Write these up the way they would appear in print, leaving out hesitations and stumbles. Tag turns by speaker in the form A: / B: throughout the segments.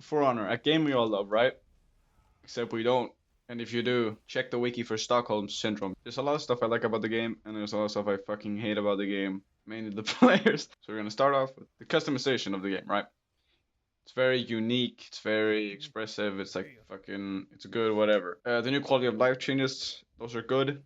A: For Honor, a game we all love, right? Except we don't. And if you do, check the wiki for Stockholm Syndrome. There's a lot of stuff I like about the game, and there's a lot of stuff I fucking hate about the game. Mainly the players. So we're gonna start off with the customization of the game, right? It's very unique, it's very expressive, it's like fucking, it's good, whatever. The new quality of life changes, those are good.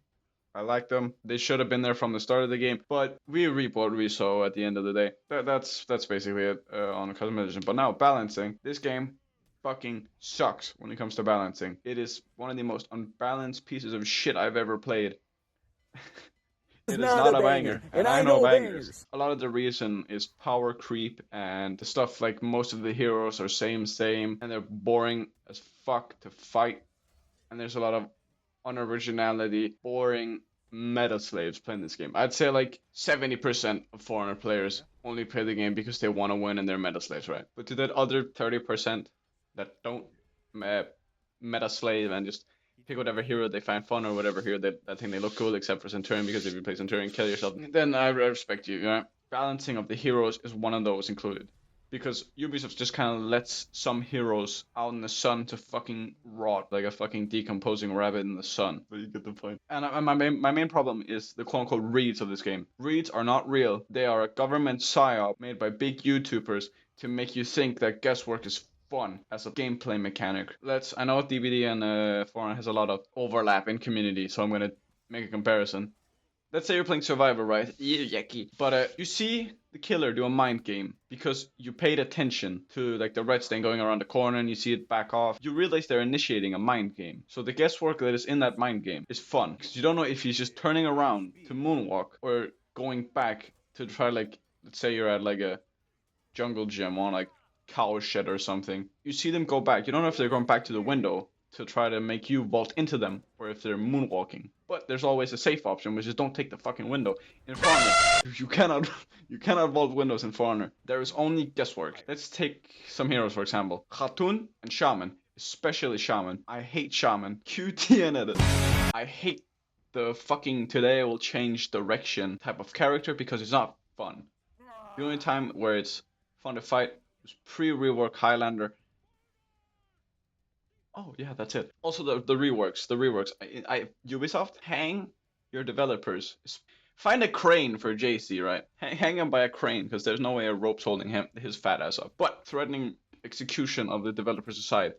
A: I like them. They should have been there from the start of the game, but we reap what we sow at the end of the day. That's basically it on customization. But now balancing. This game fucking sucks when it comes to balancing. It is one of the most unbalanced pieces of shit I've ever played. It is not a banger, and I know bangers. A lot of the reason is power creep and the stuff like most of the heroes are same, and they're boring as fuck to fight. And there's a lot of unoriginality, boring meta slaves playing this game. I'd say like 70% of foreigner players only play the game because they want to win and they're meta slaves, right? But to that other 30% that don't meta slave and just pick whatever hero they find fun or whatever hero that think they look cool, except for Centurion, because if you play Centurion, kill yourself, then I respect you, right? Balancing of the heroes is one of those included. Because Ubisoft just kind of lets some heroes out in the sun to fucking rot like a fucking decomposing rabbit in the sun. But you get the point. And my main problem is the quote-unquote reads of this game. Reads are not real. They are a government psyop made by big YouTubers to make you think that guesswork is fun as a gameplay mechanic. I know DVD and Foreign has a lot of overlap in community, so I'm gonna make a comparison. Let's say you're playing Survivor, right? Yucky. But you see the killer do a mind game because you paid attention to like the red stain going around the corner and you see it back off. You realize they're initiating a mind game. So the guesswork that is in that mind game is fun because you don't know if he's just turning around to moonwalk or going back to try, like, let's say you're at like a jungle gym on like cow shed or something. You see them go back. You don't know if they're going back to the window to try to make you vault into them or if they're moonwalking. But there's always a safe option, which is don't take the fucking window. In For Honor, you cannot vault windows in For Honor. There is only guesswork. Let's take some heroes, for example. Khatun and Shaman, especially Shaman. I hate Shaman. QT and edit. I hate the fucking today will change direction type of character because it's not fun. The only time where it's fun to fight was pre-rework Highlander. Oh yeah, that's it. Also the reworks. Ubisoft, hang your developers. Find a crane for JC, right? Hang him by a crane because there's no way a rope's holding his fat ass up. But threatening execution of the developers aside,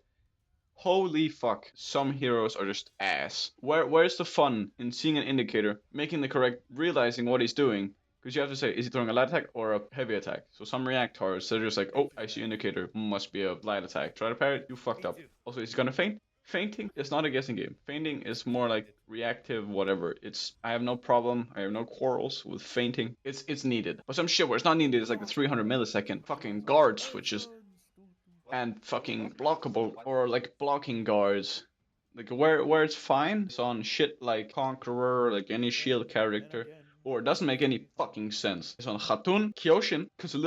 A: holy fuck, some heroes are just ass. Where's the fun in seeing an indicator, making the correct, realizing what he's doing? Because you have to say, is he throwing a light attack or a heavy attack? So some react hard, so they're just like, oh, I see indicator, must be a light attack. Try to parry it, you fucked up. Also, is he gonna feint? Feinting is not a guessing game. Feinting is more like reactive, whatever. I have no problem, I have no quarrels with feinting. It's needed. But some shit where it's not needed is like the 300 millisecond fucking guard switches. And fucking blockable, or like blocking guards. Like where it's fine, it's on shit like Conqueror, like any shield character. Or it doesn't make any fucking sense. It's on Khatun, Kyoshin, because a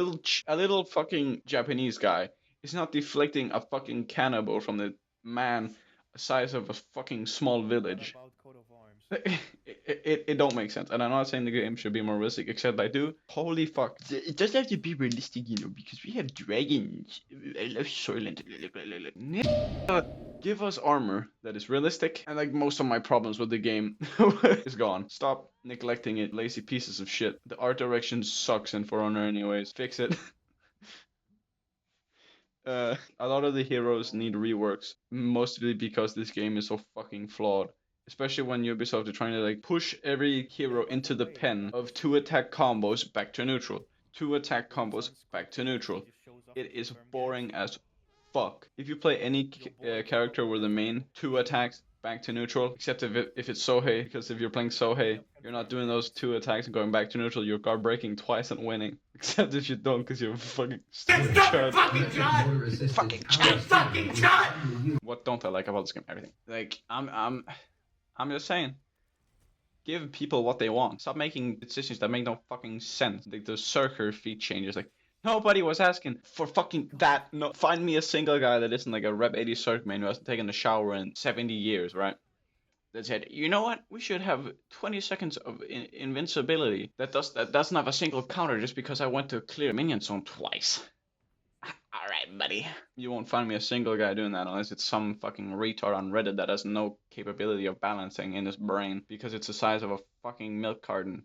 A: little fucking Japanese guy is not deflecting a fucking cannibal from the man the size of a fucking small village. It don't make sense. And I'm not saying the game should be more realistic, except I do. Holy fuck. It doesn't have to be realistic, because we have dragons. I love Soylent. Give us armor that is realistic, and like most of my problems with the game is gone. Stop neglecting it, lazy pieces of shit. The art direction sucks in For Honor anyways. Fix it. A lot of the heroes need reworks, mostly because this game is so fucking flawed. Especially when Ubisoft are trying to like push every hero into the pen of 2 attack combos back to neutral. 2 attack combos back to neutral. It is boring as fuck. If you play any character with the main 2 attacks back to neutral, except if it's Sohei, because if you're playing Sohei, you're not doing those 2 attacks and going back to neutral, you're guard breaking twice and winning. Except if you don't, because you're fucking stupid chud. Fucking chud! What don't I like about this game? Everything. Like, I'm just saying, give people what they want. Stop making decisions that make no fucking sense. Like the Circer feat changes. Like, nobody was asking for fucking that. No, find me a single guy that isn't like a Rep 80 Circ man who hasn't taken a shower in 70 years, right? That said, you know what? We should have 20 seconds of invincibility. That doesn't have a single counter just because I went to clear minion zone twice. Alright. Alright, buddy. You won't find me a single guy doing that unless it's some fucking retard on Reddit that has no capability of balancing in his brain because it's the size of a fucking milk carton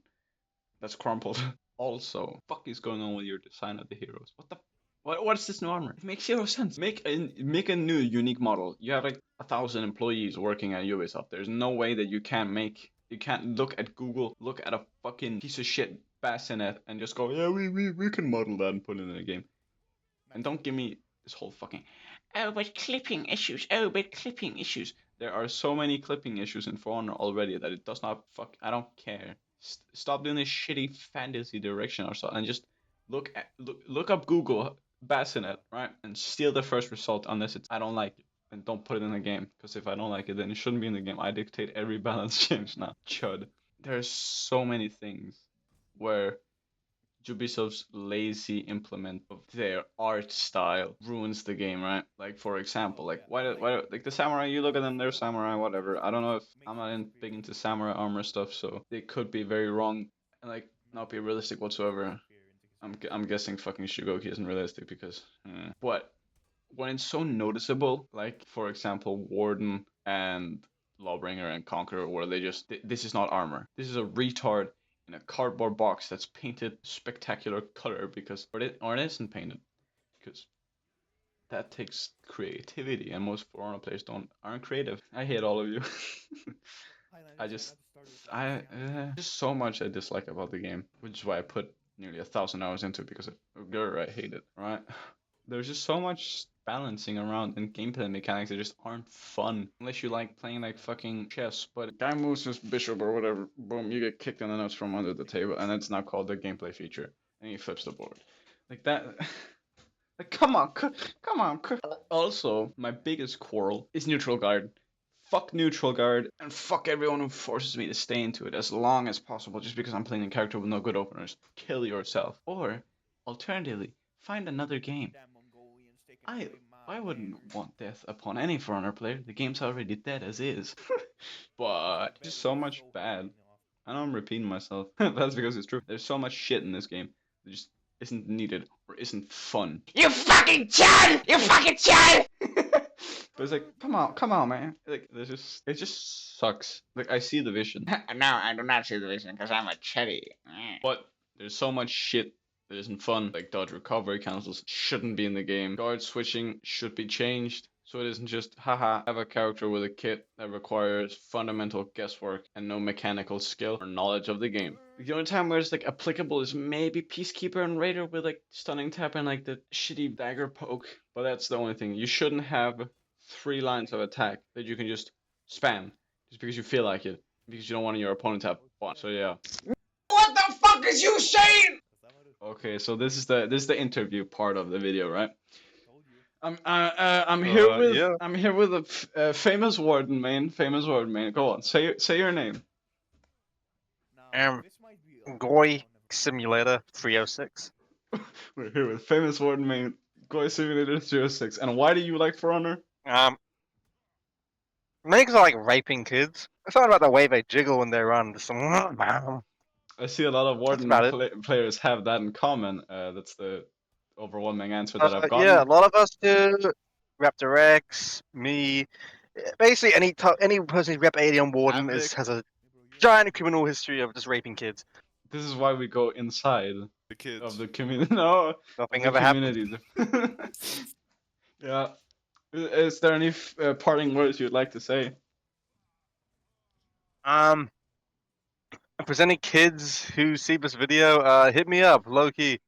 A: that's crumpled. Also, fuck is going on with your design of the heroes? What's this new armor? It makes zero sense. Make a new unique model. You have like 1,000 employees working at Ubisoft. There's no way that you can't look at Google, look at a fucking piece of shit bassinet and just go, yeah, we can model that and put it in a game. And don't give me this whole fucking, oh, but clipping issues. Oh, but clipping issues. There are so many clipping issues in For Honor already that it does not I don't care. Stop doing this shitty fantasy direction or so and just look up Google bassinet, right? And steal the first result unless it's I don't like it. And don't put it in the game. Because if I don't like it, then it shouldn't be in the game. I dictate every balance change now. Chud. There's so many things where Ubisoft's lazy implement of their art style ruins the game, right? Like for example, like why like the samurai, you look at them, they're samurai, whatever. I don't know if I'm not big into samurai armor stuff, so they could be very wrong and like not be realistic whatsoever. I'm guessing fucking Shigoki isn't realistic because, but when it's so noticeable, like for example, Warden and Lawbringer and Conqueror, where they just this is not armor. This is a retard in a cardboard box that's painted spectacular color because or it isn't painted because that takes creativity and most For Honor players aren't creative. I hate all of you. Just so much I dislike about the game, which is why I put nearly 1,000 hours into it because I hate it, right? There's just so much balancing around and gameplay mechanics that just aren't fun unless you like playing like fucking chess. But guy moves his bishop or whatever, boom, you get kicked in the nuts from under the table, and that's now called the gameplay feature. And he flips the board like that. Like, come on. Also, my biggest quarrel is neutral guard. Fuck neutral guard and fuck everyone who forces me to stay into it as long as possible just because I'm playing a character with no good openers. Kill yourself. Or, alternatively, find another game. I wouldn't want death upon any For Honor player. The game's already dead as is. But just so much bad. I know I'm repeating myself. That's because it's true. There's so much shit in this game that just isn't needed or isn't fun. You fucking child! You fucking child! But it's like, come on, man. Like, it just sucks. Like, I see the vision. No, I do not see the vision because I'm a cherry. But there's so much shit that isn't fun. Like, dodge recovery cancels shouldn't be in the game. Guard switching should be changed. So it isn't just, haha, have a character with a kit that requires fundamental guesswork and no mechanical skill or knowledge of the game. The only time where it's like applicable is maybe Peacekeeper and Raider with like stunning tap and like the shitty dagger poke. But that's the only thing. You shouldn't have 3 lines of attack that you can just spam just because you feel like it. Because you don't want your opponent to have 1. So yeah. What the fuck is you saying? Okay, so this is the interview part of the video, right? I'm here with a famous warden main. Go on, say your name.
B: Goy Simulator 306.
A: We're here with famous warden main Goy Simulator 306. And why do you like For Honor?
B: Mainly because I like raping kids. It's not about the way they jiggle when they run. Just
A: I see a lot of warden players have that in common. That's the overwhelming answer that I've gotten.
B: Yeah, a lot of us do. Raptor X, me, basically any person who's Rep 80 on Warden has a giant criminal history of just raping kids.
A: This is why we go inside the kids of the community. No,
B: nothing ever happens.
A: Yeah. Is there any parting words you'd like to say?
B: If there's any kids who see this video, hit me up, low key.